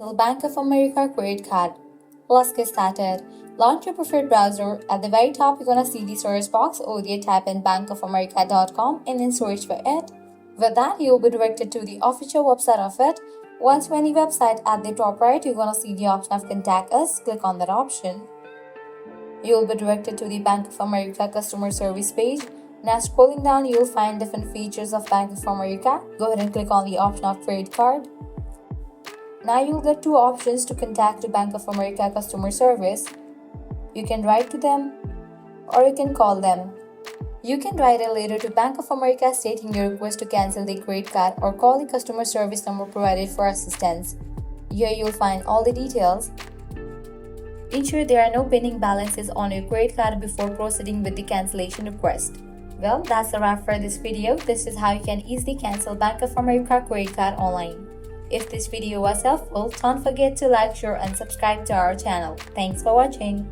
Bank of America credit card. Let's get started. Launch your preferred browser. At the very top, you're gonna see the search box, or you type in bankofamerica.com and then search for it. With that, you'll be directed to the official website of it. Once you're on the website, at the top right, you're gonna see the option of contact us. Click on that option. You'll be directed to the Bank of America customer service page. Now scrolling down, you'll find different features of Bank of America. Go ahead and click on the option of credit card. Now you'll get two options to contact the Bank of America customer service. You can write to them or you can call them. You can write a letter to Bank of America stating your request to cancel the credit card or call the customer service number provided for assistance. Here you'll find all the details. Ensure there are no pending balances on your credit card before proceeding with the cancellation request. Well, that's the wrap for this video. This is how you can easily cancel Bank of America credit card online. If this video was helpful, don't forget to like, share, and subscribe to our channel. Thanks for watching.